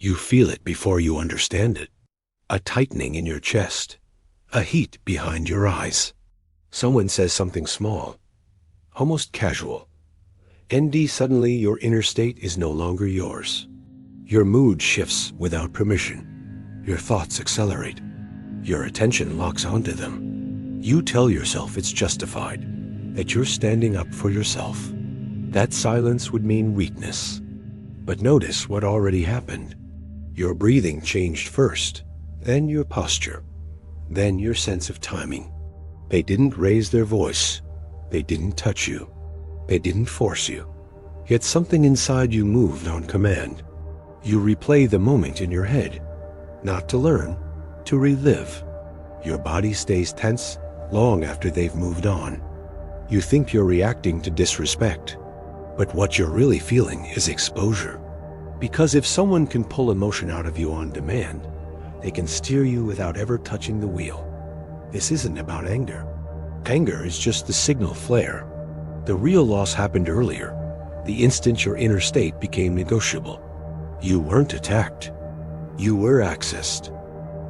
You feel it before you understand it. A tightening in your chest, a heat behind your eyes. Someone says something small, almost casual. Suddenly your inner state is no longer yours. Your mood shifts without permission. Your thoughts accelerate. Your attention locks onto them. You tell yourself it's justified, that you're standing up for yourself. That silence would mean weakness. But notice what already happened. Your breathing changed first, then your posture, then your sense of timing. They didn't raise their voice. They didn't touch you. They didn't force you. Yet something inside you moved on command. You replay the moment in your head, not to learn, to relive. Your body stays tense long after they've moved on. You think you're reacting to disrespect, but what you're really feeling is exposure. Because if someone can pull emotion out of you on demand, they can steer you without ever touching the wheel. This isn't about anger. Anger is just the signal flare. The real loss happened earlier, the instant your inner state became negotiable. You weren't attacked. You were accessed.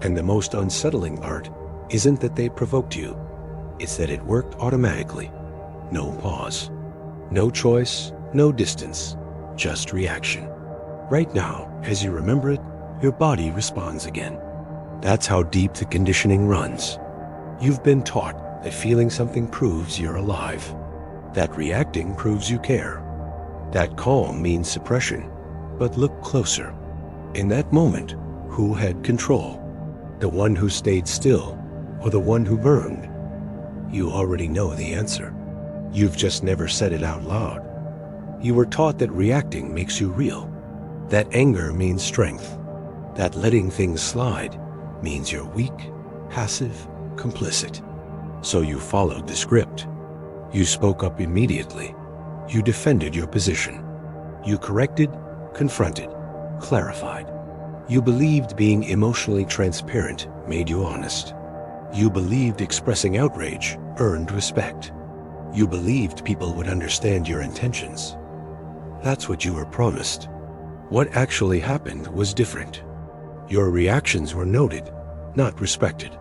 And the most unsettling part isn't that they provoked you. It's that it worked automatically. No pause. No choice, no distance, just reaction. Right now, as you remember it, your body responds again. That's how deep the conditioning runs. You've been taught that feeling something proves you're alive. That reacting proves you care. That calm means suppression. But look closer. In that moment, who had control? The one who stayed still, or the one who burned? You already know the answer. You've just never said it out loud. You were taught that reacting makes you real. That anger means strength. That letting things slide means you're weak, passive, complicit. So you followed the script. You spoke up immediately. You defended your position. You corrected, confronted, clarified. You believed being emotionally transparent made you honest. You believed expressing outrage earned respect. You believed people would understand your intentions. That's what you were promised. What actually happened was different. Your reactions were noted, not respected.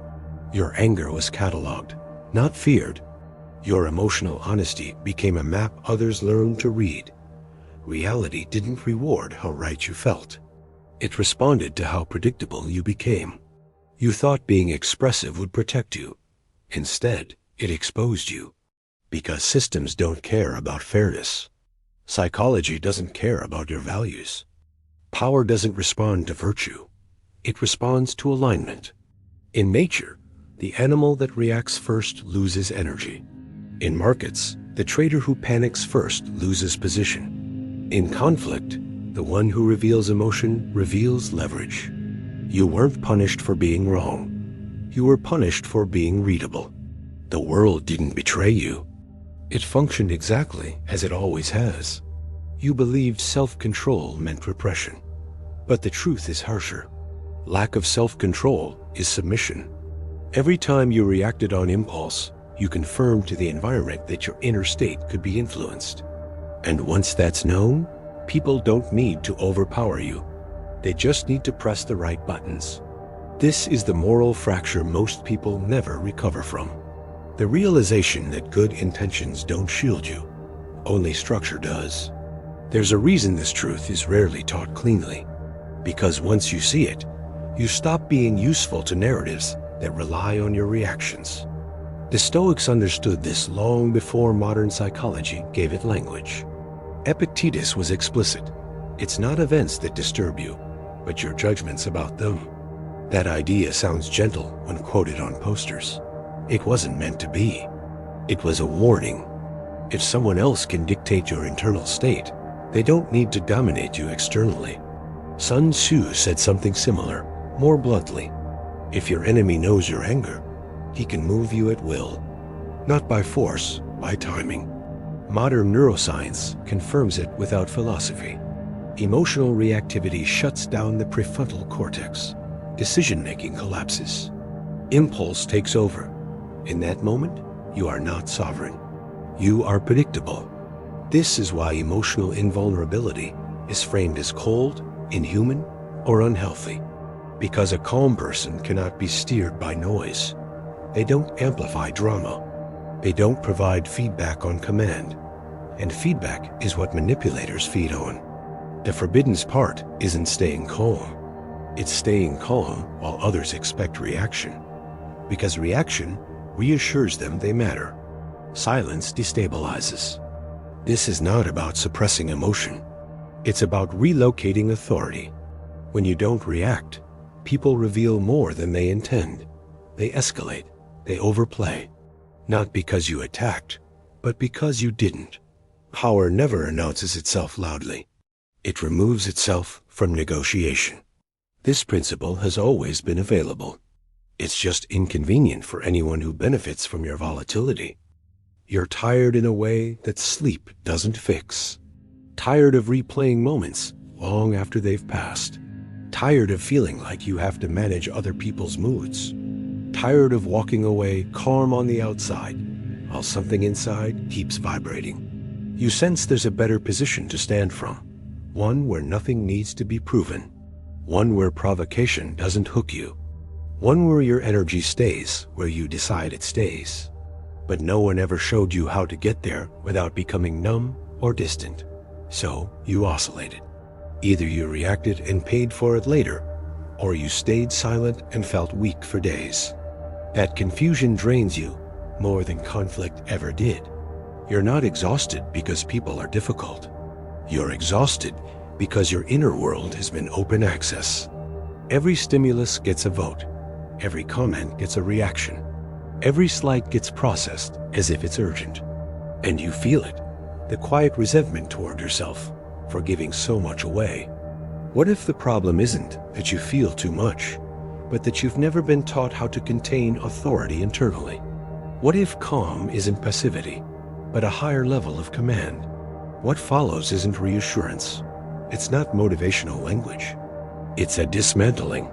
Your anger was cataloged, not feared. Your emotional honesty became a map others learned to read. Reality didn't reward how right you felt. It responded to how predictable you became. You thought being expressive would protect you. Instead, it exposed you. Because systems don't care about fairness. Psychology doesn't care about your values. Power doesn't respond to virtue. It responds to alignment. In nature, the animal that reacts first loses energy. In markets, the trader who panics first loses position. In conflict, the one who reveals emotion reveals leverage. You weren't punished for being wrong. You were punished for being readable. The world didn't betray you. It functioned exactly as it always has. You believed self-control meant repression. But the truth is harsher. Lack of self-control is submission. Every time you reacted on impulse, you confirmed to the environment that your inner state could be influenced. And once that's known, people don't need to overpower you. They just need to press the right buttons. This is the moral fracture most people never recover from. The realization that good intentions don't shield you. Only structure does. There's a reason this truth is rarely taught cleanly. Because once you see it, you stop being useful to narratives that rely on your reactions. The Stoics understood this long before modern psychology gave it language. Epictetus was explicit. It's not events that disturb you, but your judgments about them. That idea sounds gentle when quoted on posters. It wasn't meant to be. It was a warning. If someone else can dictate your internal state, they don't need to dominate you externally. Sun Tzu said something similar, more bluntly. If your enemy knows your anger, he can move you at will. Not by force, by timing. Modern neuroscience confirms it without philosophy. Emotional reactivity shuts down the prefrontal cortex. Decision-making collapses. Impulse takes over. In that moment, you are not sovereign. You are predictable. This is why emotional invulnerability is framed as cold, inhuman, or unhealthy. Because a calm person cannot be steered by noise. They don't amplify drama. They don't provide feedback on command. And feedback is what manipulators feed on. The forbidden part isn't staying calm. It's staying calm while others expect reaction. Because reaction reassures them they matter. Silence destabilizes. This is not about suppressing emotion. It's about relocating authority. When you don't react, people reveal more than they intend. They escalate. They overplay. Not because you attacked, but because you didn't. Power never announces itself loudly. It removes itself from negotiation. This principle has always been available. It's just inconvenient for anyone who benefits from your volatility. You're tired in a way that sleep doesn't fix. Tired of replaying moments long after they've passed. Tired of feeling like you have to manage other people's moods. Tired of walking away calm on the outside while something inside keeps vibrating. You sense there's a better position to stand from. One where nothing needs to be proven. One where provocation doesn't hook you. One where your energy stays where you decide it stays. But no one ever showed you how to get there without becoming numb or distant. So you oscillated. Either you reacted and paid for it later, or you stayed silent and felt weak for days. That confusion drains you more than conflict ever did. You're not exhausted because people are difficult. You're exhausted because your inner world has been open access. Every stimulus gets a vote. Every comment gets a reaction. Every slight gets processed as if it's urgent. And you feel it, the quiet resentment toward yourself for giving so much away. What if the problem isn't that you feel too much, but that you've never been taught how to contain authority internally? What if calm isn't passivity, but a higher level of command? What follows isn't reassurance. It's not motivational language. It's a dismantling.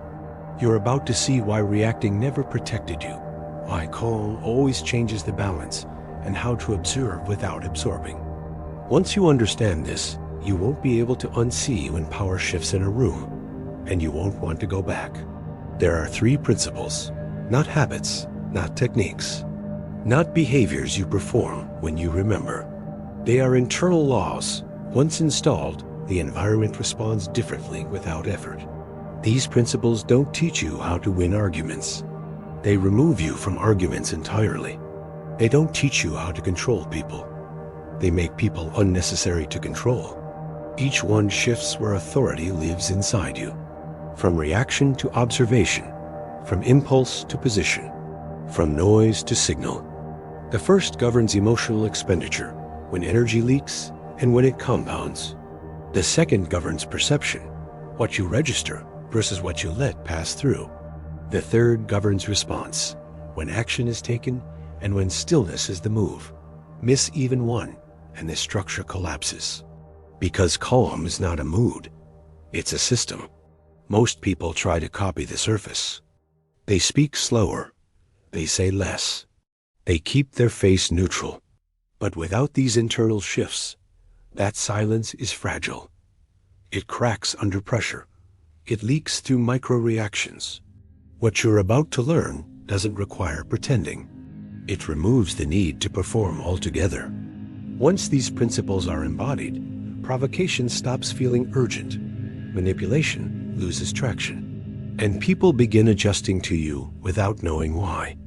You're about to see why reacting never protected you, why calm always changes the balance, and how to observe without absorbing. Once you understand this, you won't be able to unsee when power shifts in a room, and you won't want to go back. There are 3 principles, not habits, not techniques, not behaviors you perform when you remember. They are internal laws. Once installed, the environment responds differently without effort. These principles don't teach you how to win arguments. They remove you from arguments entirely. They don't teach you how to control people. They make people unnecessary to control. Each one shifts where authority lives inside you. From reaction to observation, from impulse to position, from noise to signal. The first governs emotional expenditure, when energy leaks and when it compounds. The second governs perception, what you register versus what you let pass through. The third governs response, when action is taken and when stillness is the move. Miss even one, and the structure collapses. Because calm is not a mood, it's a system. Most people try to copy the surface. They speak slower. They say less. They keep their face neutral. But without these internal shifts, that silence is fragile. It cracks under pressure. It leaks through micro-reactions. What you're about to learn doesn't require pretending. It removes the need to perform altogether. Once these principles are embodied, provocation stops feeling urgent. Manipulation loses traction. And people begin adjusting to you without knowing why.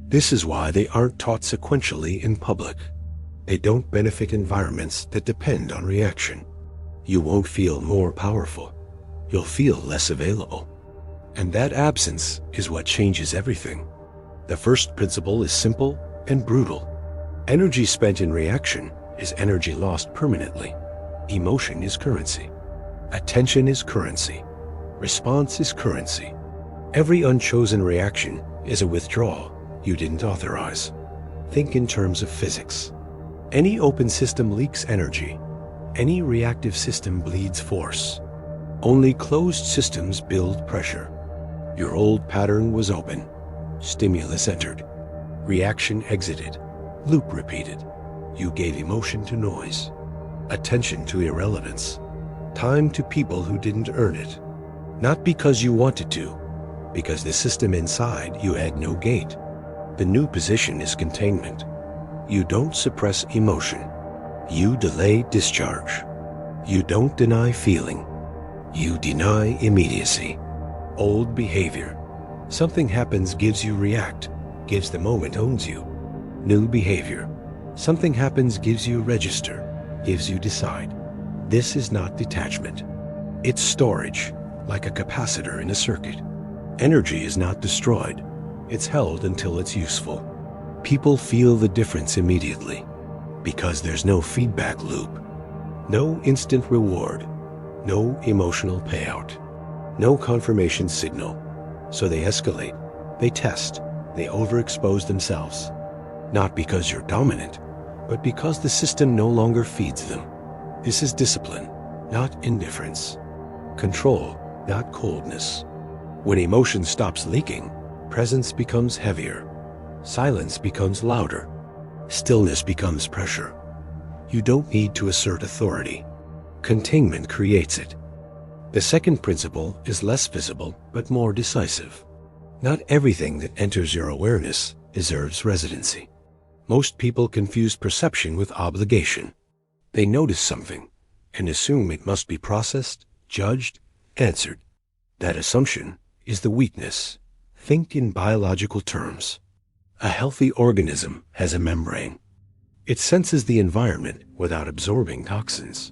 This is why they aren't taught sequentially in public. They don't benefit environments that depend on reaction. You won't feel more powerful. You'll feel less available. And that absence is what changes everything. The first principle is simple and brutal. Energy spent in reaction is energy lost permanently. Emotion is currency. Attention is currency. Response is currency. Every unchosen reaction is a withdrawal you didn't authorize. Think in terms of physics. Any open system leaks energy. Any reactive system bleeds force. Only closed systems build pressure. Your old pattern was open. Stimulus entered. Reaction exited. Loop repeated. You gave emotion to noise. Attention to irrelevance. Time to people who didn't earn it. Not because you wanted to, because the system inside you had no gate. The new position is containment. You don't suppress emotion. You delay discharge. You don't deny feeling. You deny immediacy. Old behavior. Something happens, gives you react, gives the moment, owns you. New behavior. Something happens, gives you register, gives you decide. This is not detachment. It's storage, like a capacitor in a circuit. Energy is not destroyed. It's held until it's useful. People feel the difference immediately because there's no feedback loop, no instant reward, no emotional payout, no confirmation signal. So they escalate, they test, they overexpose themselves. Not because you're dominant, but because the system no longer feeds them. This is discipline, not indifference. Control, not coldness. When emotion stops leaking, presence becomes heavier. Silence becomes louder. Stillness becomes pressure. You don't need to assert authority. Containment creates it. The second principle is less visible but more decisive. Not everything that enters your awareness deserves residency. Most people confuse perception with obligation. They notice something and assume it must be processed, judged, answered. That assumption is the weakness. Think in biological terms. A healthy organism has a membrane. It senses the environment without absorbing toxins.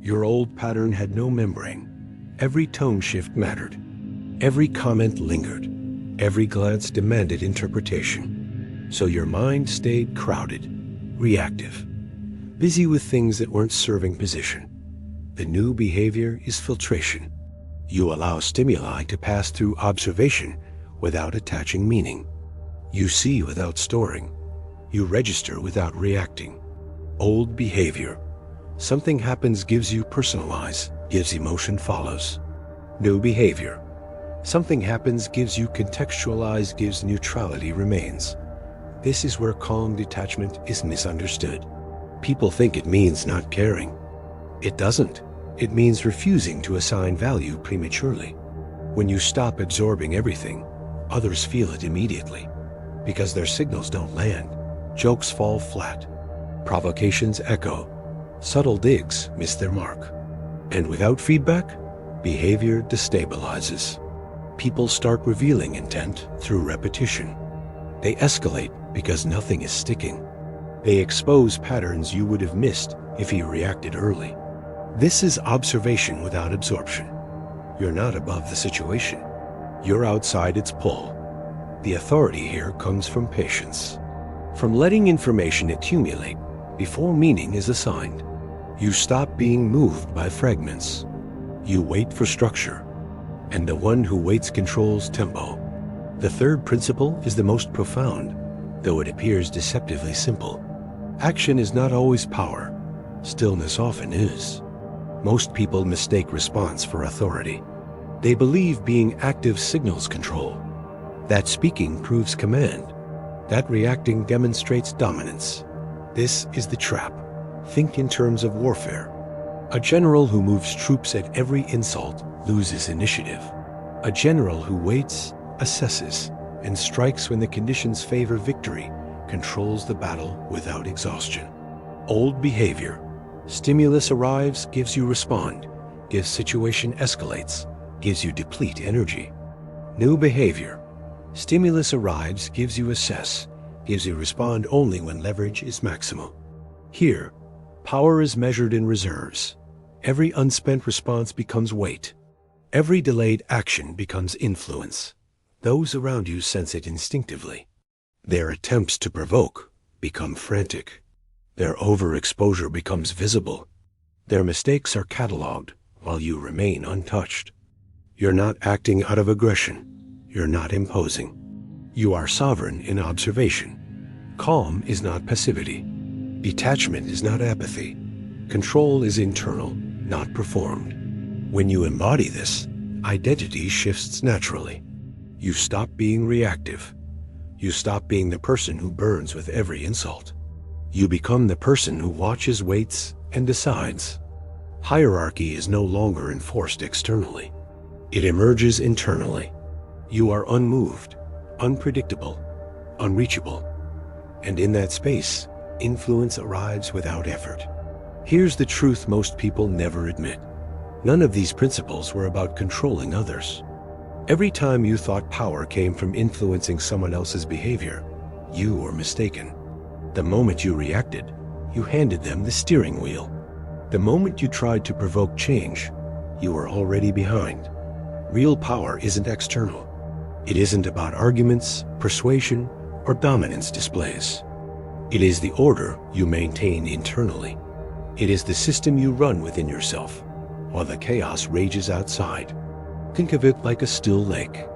Your old pattern had no membrane. Every tone shift mattered. Every comment lingered. Every glance demanded interpretation. So your mind stayed crowded, reactive, busy with things that weren't serving position. The new behavior is filtration. You allow stimuli to pass through observation without attaching meaning. You see without storing. You register without reacting. Old behavior. Something happens, gives you personalize, gives emotion, follows. New behavior. Something happens, gives you contextualize, gives neutrality, remains. This is where calm detachment is misunderstood. People think it means not caring. It doesn't. It means refusing to assign value prematurely. When you stop absorbing everything, others feel it immediately. Because their signals don't land, jokes fall flat, provocations echo, subtle digs miss their mark. And without feedback, behavior destabilizes. People start revealing intent through repetition. They escalate because nothing is sticking. They expose patterns you would have missed if you reacted early. This is observation without absorption. You're not above the situation. You're outside its pull. The authority here comes from patience, from letting information accumulate before meaning is assigned. You stop being moved by fragments. You wait for structure, and the one who waits controls tempo. The third principle is the most profound, though it appears deceptively simple. Action is not always power. Stillness often is. Most people mistake response for authority. They believe being active signals control. That speaking proves command. That reacting demonstrates dominance. This is the trap. Think in terms of warfare. A general who moves troops at every insult loses initiative. A general who waits, assesses, and strikes when the conditions favor victory controls the battle without exhaustion. Old behavior. Stimulus arrives, gives you respond, gives situation escalates, gives you deplete energy. New behavior. Stimulus arrives, gives you assess, gives you respond only when leverage is maximal. Here, power is measured in reserves. Every unspent response becomes weight. Every delayed action becomes influence. Those around you sense it instinctively. Their attempts to provoke become frantic. Their overexposure becomes visible. Their mistakes are cataloged while you remain untouched. You're not acting out of aggression. You're not imposing. You are sovereign in observation. Calm is not passivity. Detachment is not apathy. Control is internal, not performed. When you embody this, identity shifts naturally. You stop being reactive. You stop being the person who burns with every insult. You become the person who watches, waits, and decides. Hierarchy is no longer enforced externally. It emerges internally. You are unmoved, unpredictable, unreachable. And in that space, influence arrives without effort. Here's the truth most people never admit. None of these principles were about controlling others. Every time you thought power came from influencing someone else's behavior, you were mistaken. The moment you reacted, you handed them the steering wheel. The moment you tried to provoke change, you were already behind. Real power isn't external. It isn't about arguments, persuasion, or dominance displays. It is the order you maintain internally. It is the system you run within yourself, while the chaos rages outside. Think of it like a still lake.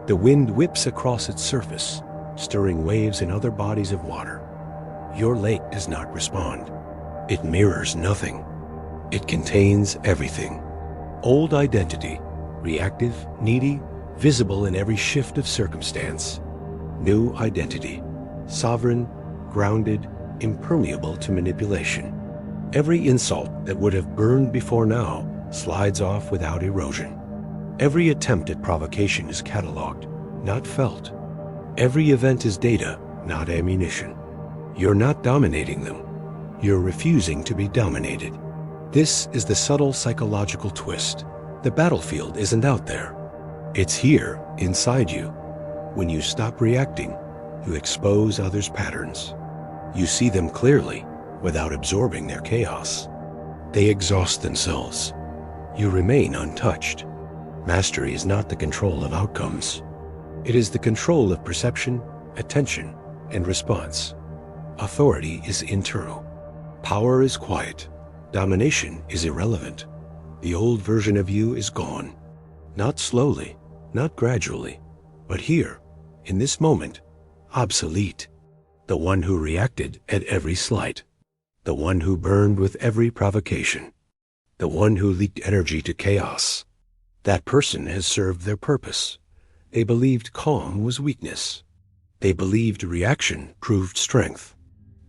The wind whips across its surface, stirring waves in other bodies of water. Your lake does not respond. It mirrors nothing. It contains everything. Old identity, reactive, needy, visible in every shift of circumstance. New identity, sovereign, grounded, impermeable to manipulation. Every insult that would have burned before now slides off without erosion. Every attempt at provocation is catalogued, not felt. Every event is data, not ammunition. You're not dominating them. You're refusing to be dominated. This is the subtle psychological twist. The battlefield isn't out there. It's here, inside you. When you stop reacting, you expose others' patterns. You see them clearly, without absorbing their chaos. They exhaust themselves. You remain untouched. Mastery is not the control of outcomes. It is the control of perception, attention, and response. Authority is internal. Power is quiet. Domination is irrelevant. The old version of you is gone. Not slowly, not gradually, but here, in this moment, obsolete. The one who reacted at every slight. The one who burned with every provocation. The one who leaked energy to chaos. That person has served their purpose. They believed calm was weakness. They believed reaction proved strength.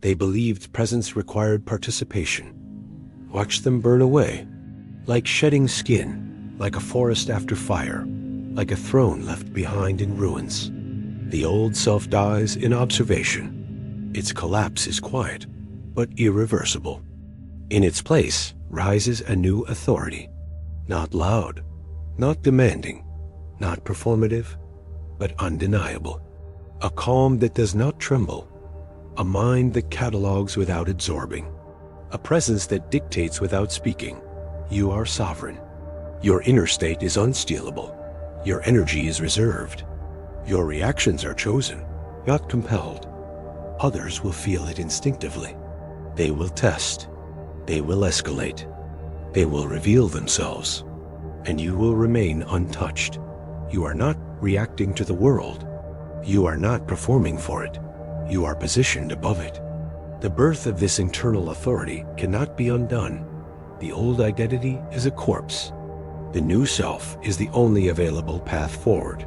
They believed presence required participation. Watch them burn away, like shedding skin, like a forest after fire, like a throne left behind in ruins. The old self dies in observation. Its collapse is quiet, but irreversible. In its place rises a new authority, not loud, not demanding, not performative, but undeniable. A calm that does not tremble, a mind that catalogs without absorbing, a presence that dictates without speaking. You are sovereign. Your inner state is unstealable. Your energy is reserved. Your reactions are chosen, not compelled. Others will feel it instinctively. They will test. They will escalate. They will reveal themselves. And you will remain untouched. You are not reacting to the world. You are not performing for it. You are positioned above it. The birth of this internal authority cannot be undone. The old identity is a corpse. The new self is the only available path forward.